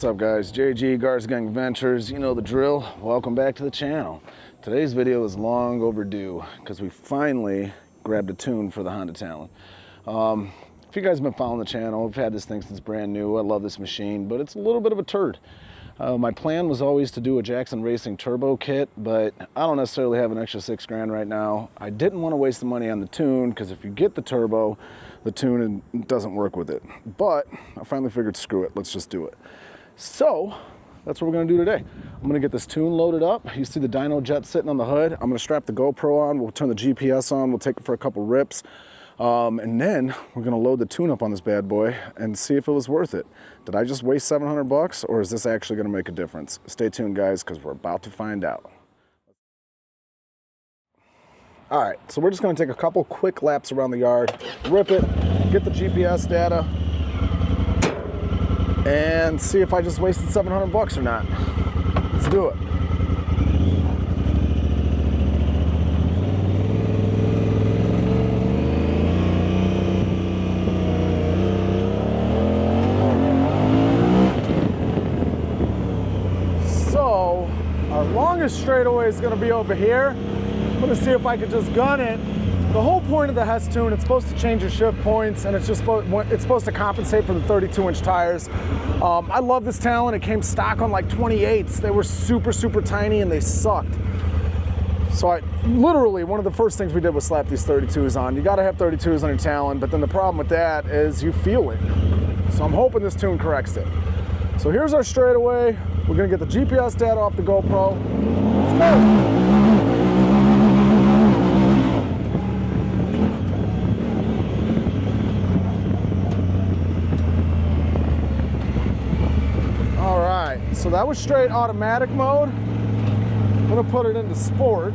up, guys? JG Garza Gang Ventures, you know the drill. Welcome back to the channel. Today's video is long overdue because we finally grabbed a tune for the Honda Talon. If you guys have been following the channel, we've had this thing since brand new. I love this machine, but it's a little bit of a turd. My plan was always to do a Jackson Racing turbo kit, but I don't necessarily have an extra $6 grand right now. I didn't want to waste the money on the tune because if you get the turbo, the tune doesn't work with it. But I finally figured, screw it, let's just do it. So that's what we're gonna do today. I'm gonna get this tune loaded up. You see the dyno jet sitting on the hood. I'm gonna strap the GoPro on, we'll turn the GPS on, we'll take it for a couple rips. And then we're gonna load the tune up on this bad boy and see if it was worth it. Did I just waste 700 bucks or is this actually gonna make a difference? Stay tuned, guys, because we're about to find out. All right, so we're just gonna take a couple quick laps around the yard, rip it, get the GPS data, and see if I just wasted 700 bucks or not. Let's do it. So, our longest straightaway is gonna be over here. I'm gonna see if I could just gun it. The whole point of the Hess tune, it's supposed to change your shift points and it's supposed to compensate for the 32-inch tires. I love this Talon. It came stock on like 28s. They were super, super tiny and they sucked. So literally, one of the first things we did was slap these 32s on. You gotta have 32s on your Talon, but then the problem with that is you feel it. So I'm hoping this tune corrects it. So here's our straightaway. We're gonna get the GPS data off the GoPro. Let's go. So that was straight automatic mode. I'm gonna put it into sport.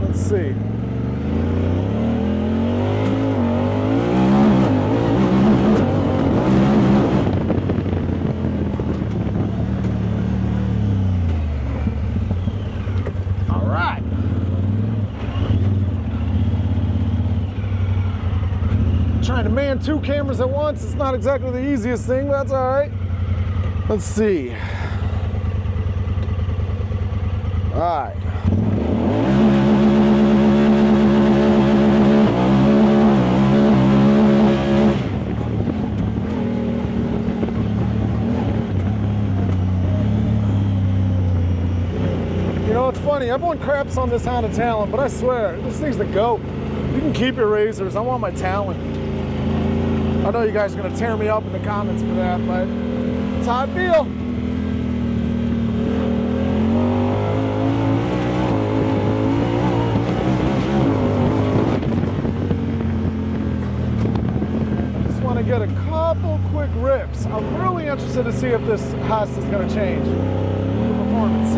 Let's see. All right. Trying to man two cameras at once, it's not exactly the easiest thing, but that's all right. Let's see. All right. You know, it's funny, everyone craps on this Honda Talon, but I swear, this thing's the GOAT. You can keep your razors, I want my Talon. I know you guys are gonna tear me up in the comments for that, but that's how I feel. Just wanna get a couple quick rips. I'm really interested to see if this Hess is gonna change the performance.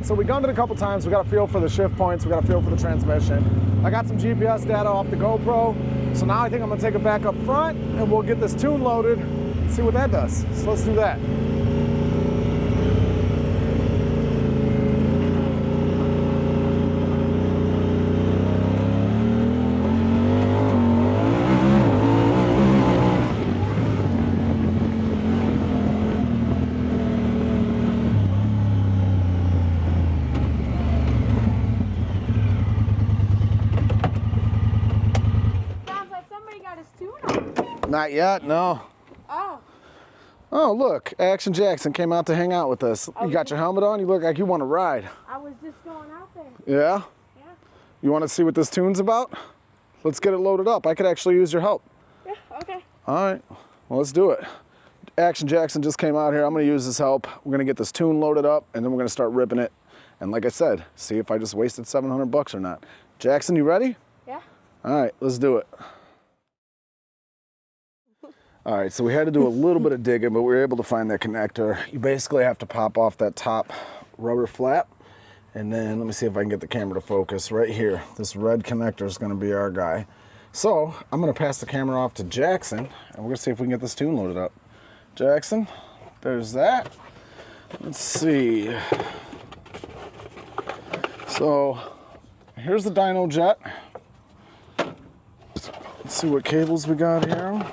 So we gunned it a couple times. We got a feel for the shift points. We got a feel for the transmission. I got some GPS data off the GoPro. So now I think I'm gonna take it back up front and we'll get this tune loaded and see what that does. So let's do that. Sounds like somebody got his tune on. Not yet, no. Oh. Oh, look, Action Jackson came out to hang out with us. You got your helmet on? You look like you want to ride. I was just going out there. Yeah? Yeah. You want to see what this tune's about? Let's get it loaded up. I could actually use your help. Yeah, okay. All right, well, let's do it. Action Jackson just came out here. I'm going to use his help. We're going to get this tune loaded up, and then we're going to start ripping it. And like I said, see if I just wasted $700 or not. Jackson, you ready? Yeah. All right, let's do it. All right, so we had to do a little bit of digging, but we were able to find that connector. You basically have to pop off that top rubber flap, and then let me see if I can get the camera to focus right here. This red connector is going to be our guy. So I'm going to pass the camera off to Jackson, and we're going to see if we can get this tune loaded up. Jackson, there's that. Let's see. So here's the dyno jet. Let's see what cables we got here.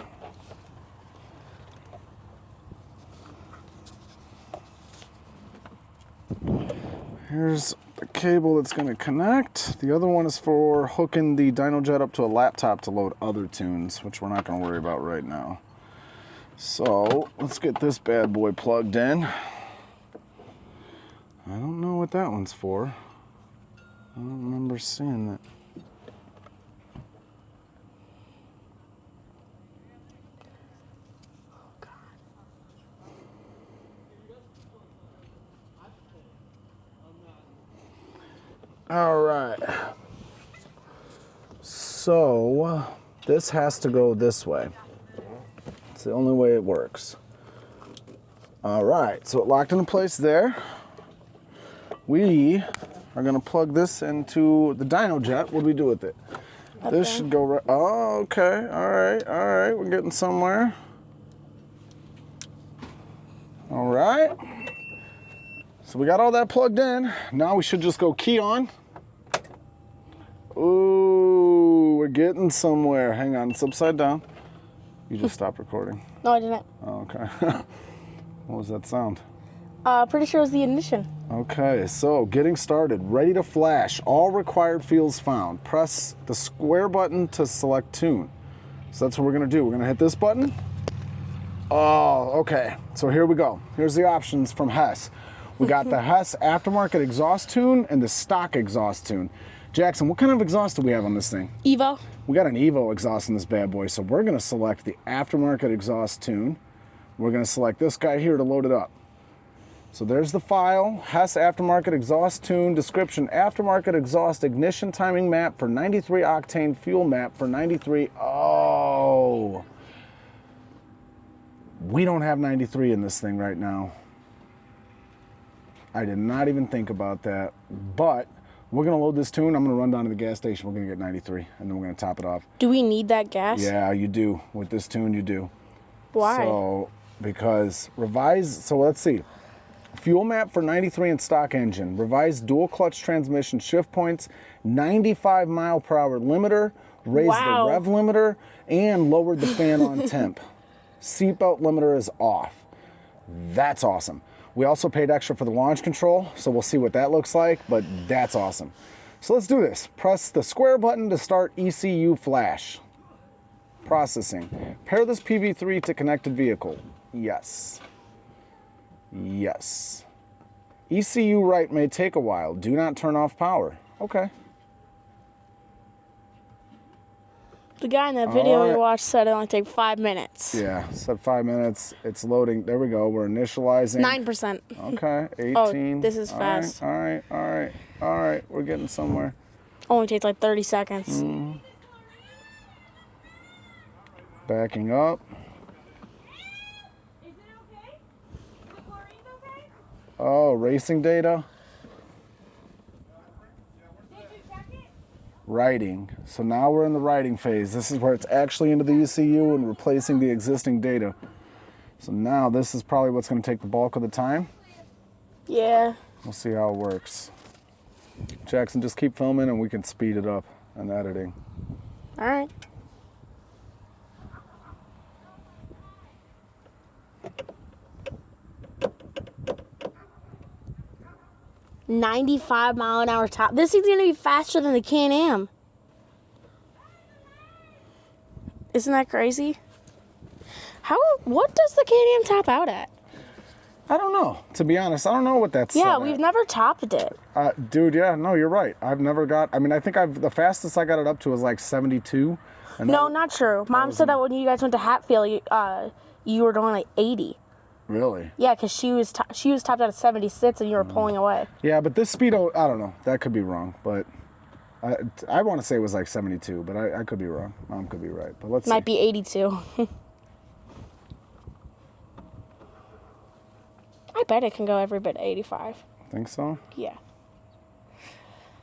Here's the cable that's going to connect. The other one is for hooking the dyno jet up to a laptop to load other tunes, which we're not going to worry about right now. So let's get this bad boy plugged in. I don't know what that one's for. I don't remember seeing that. All right, so this has to go this way. It's the only way it works. All right, so it locked into place there. We are gonna plug this into the dyno jet. What do we do with it? Okay. This should go right, oh, okay, all right, we're getting somewhere. All right. So we got all that plugged in. Now we should just go key on. Ooh, we're getting somewhere. Hang on, it's upside down. You just stopped recording. No, I didn't. Oh, okay. What was that sound? Pretty sure it was the ignition. Okay, so getting started. Ready to flash. All required fields found. Press the square button to select tune. So that's what we're gonna do. We're gonna hit this button. Oh, okay. So here we go. Here's the options from Hess. We got the Hess aftermarket exhaust tune and the stock exhaust tune. Jackson, what kind of exhaust do we have on this thing? Evo. We got an Evo exhaust in this bad boy, so we're gonna select the aftermarket exhaust tune. We're gonna select this guy here to load it up. So there's the file, Hess aftermarket exhaust tune, description, aftermarket exhaust ignition timing map for 93 octane fuel map for 93, oh. We don't have 93 in this thing right now. I did not even think about that, but we're gonna load this tune. I'm gonna run down to the gas station. We're gonna get 93, and then we're gonna top it off. Do we need that gas? Yeah, you do. With this tune, you do. Why? So, because revised, so let's see. Fuel map for 93 and stock engine. Revised dual clutch transmission shift points, 95 mile per hour limiter, raised the rev limiter, and lowered the fan on temp. Seatbelt limiter is off. That's awesome. We also paid extra for the launch control, so we'll see what that looks like, but that's awesome. So let's do this. Press the square button to start ECU flash. Processing. Pair this PV3 to connected vehicle. Yes. Yes. ECU write may take a while. Do not turn off power. Okay. The guy in that video we watched said it only take 5 minutes. Yeah, said 5 minutes. It's loading. There we go. We're initializing. 9%. Okay, 18. Oh, this is fast. All right. We're getting somewhere. Only takes like 30 seconds. Backing up. Is it okay? The chlorine's okay? Oh, racing data. Writing. So now we're in the writing phase. This is where it's actually into the ECU and replacing the existing data. So now this is probably what's going to take the bulk of the time. Yeah. We'll see how it works. Jackson, just keep filming and we can speed it up in editing. All right. $95-mile-an-hour top. This is going to be faster than the CanAm. Isn't that crazy? What does the Can-Am top out at? I don't know. To be honest, I don't know what that's. Yeah, we've never topped it. Dude, yeah, no, you're right. I've never got. I mean, I think the fastest I got it up to was like 72. No, not true. Mom said that when you guys went to Hatfield, you were doing like 80. Really? Yeah, because she was topped out at 76 and you were pulling away. Yeah, but this speedo, I don't know. That could be wrong, but I want to say it was like 72, but I could be wrong. Mom could be right, but let's see. Might be 82. I bet it can go every bit 85. Think so? Yeah.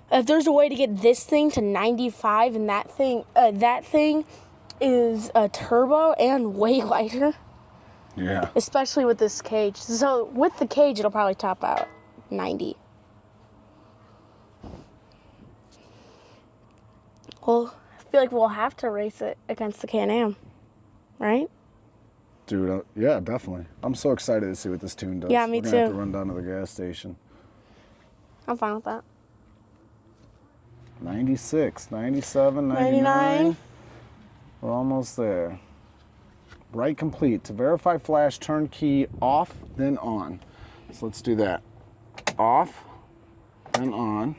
If there's a way to get this thing to 95 and that thing is a turbo and way lighter. Yeah. Especially with this cage. So with the cage, it'll probably top out 90. Well, I feel like we'll have to race it against the Can-Am, right? Dude, yeah, definitely. I'm so excited to see what this tune does. Yeah, me We're gonna have too. to run down to the gas station. I'm fine with that. 96, 97, 99. We're almost there. Right complete. To verify flash, turn key off, then on. So let's do that. Off, then on.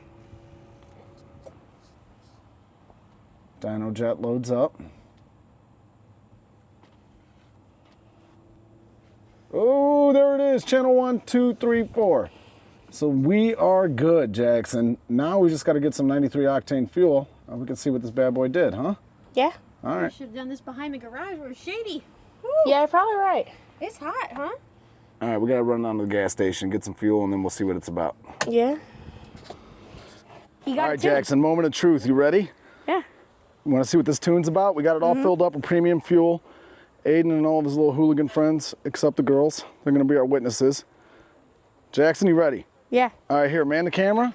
Dyno jet loads up. Oh, there it is. Channel 1, 2, 3, 4. So we are good, Jackson. Now we just got to get some 93 octane fuel. And we can see what this bad boy did, huh? Yeah. All right. Should have done this behind the garage where it's shady. Woo. Yeah, you're probably right. It's hot, huh? All right, we got to run down to the gas station, get some fuel, and then we'll see what it's about. Yeah. You got All right, it too. Jackson, moment of truth. You ready? Yeah. You want to see what this tune's about? We got it all filled up with premium fuel. Aiden and all of his little hooligan friends, except the girls, they're going to be our witnesses. Jackson, you ready? Yeah. All right, here, man the camera. I'm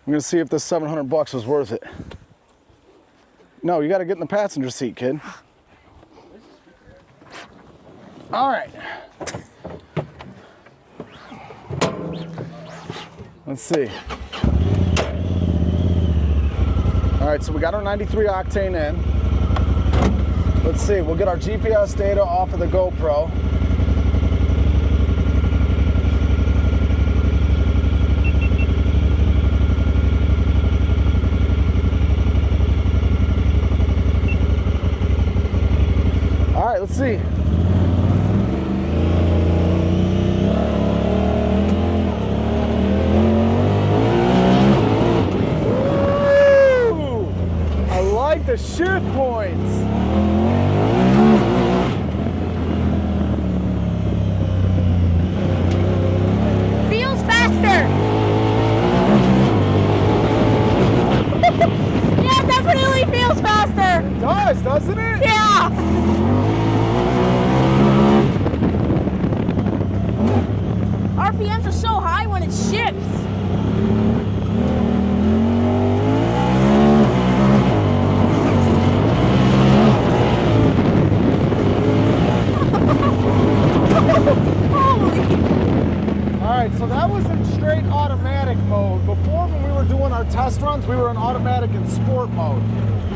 going to see if this $700 was worth it. No, you got to get in the passenger seat, kid. All right. Let's see. All right, so we got our 93 octane in. Let's see, we'll get our GPS data off of the GoPro. All right, let's see. Woo! I like the shift points. Feels faster. Yeah, it definitely feels faster. It does, doesn't it? Yeah. RPMs are so high when it shifts. All right, so that was in straight automatic mode. Before, when we were doing our test runs, we were in automatic and sport mode.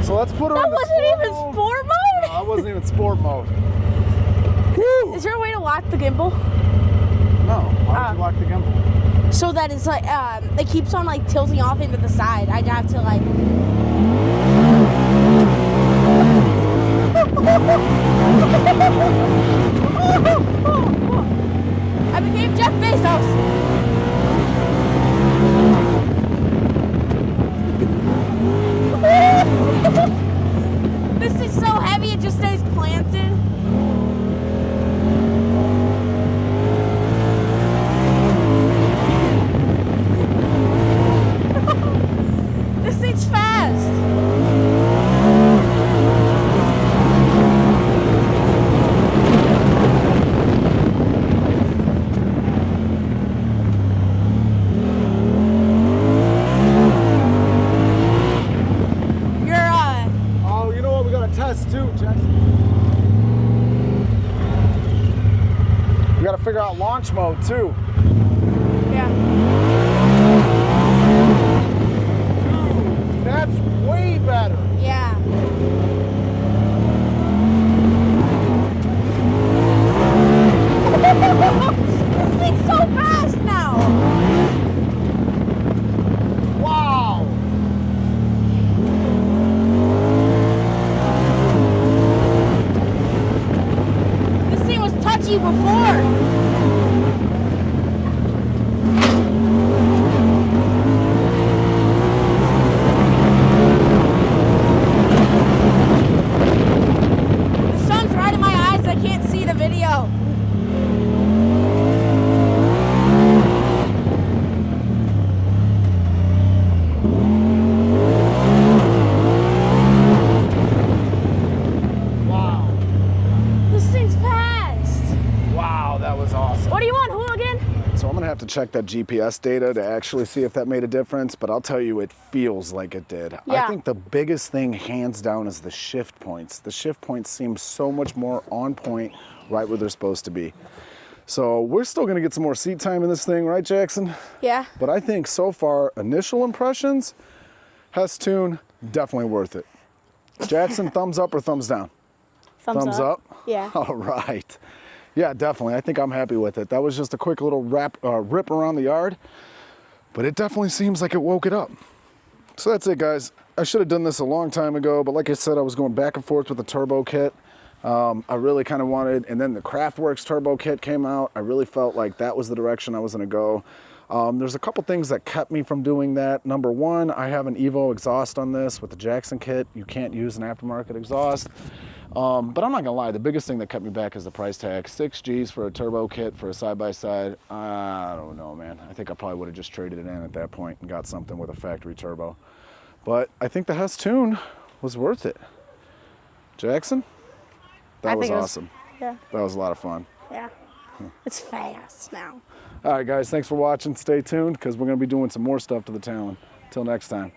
So let's put her That in the wasn't sport even mode. sport No, mode. that wasn't even sport mode. Woo! Is there a way to lock the gimbal No, why would you lock the gimbal? so that it's like it keeps on like tilting off into the side? I'd have to like. I became Jeff Bezos. This is so heavy it just stays planted. This thing's fast. Oh, you know what? We got to test too, Jackson. We got to figure out launch mode too. Yeah. Dude, that's way better. Yeah. before. The sun's right in my eyes. I can't see the video. What do you want, hooligan? So I'm gonna have to check that GPS data to actually see if that made a difference, but I'll tell you, it feels like it did. Yeah. I think the biggest thing, hands down, is the shift points. The shift points seem so much more on point, right where they're supposed to be. So we're still gonna get some more seat time in this thing, right, Jackson? Yeah. But I think so far, initial impressions, Hess Tune, definitely worth it. Jackson, thumbs up or thumbs down? Thumbs up. Yeah. All right. Yeah, definitely. I think I'm happy with it. That was just a quick little rip around the yard, but it definitely seems like it woke it up. So that's it, guys. I should have done this a long time ago, but like I said, I was going back and forth with the turbo kit. I really kind of wanted, and then the Craftworks turbo kit came out. I really felt like that was the direction I was going to go. There's a couple things that kept me from doing that. Number one, I have an Evo exhaust on this with the Jackson kit. You can't use an aftermarket exhaust. But I'm not gonna lie, the biggest thing that kept me back is the price tag. 6 G's for a turbo kit for a side-by-side. I don't know, man. I think I probably would have just traded it in at that point and got something with a factory turbo. But I think the Hess Tune was worth it. Jackson, that was awesome. Yeah. That was a lot of fun. Yeah. It's fast now. All right, guys, thanks for watching. Stay tuned, because we're gonna be doing some more stuff to the Talon. Till next time.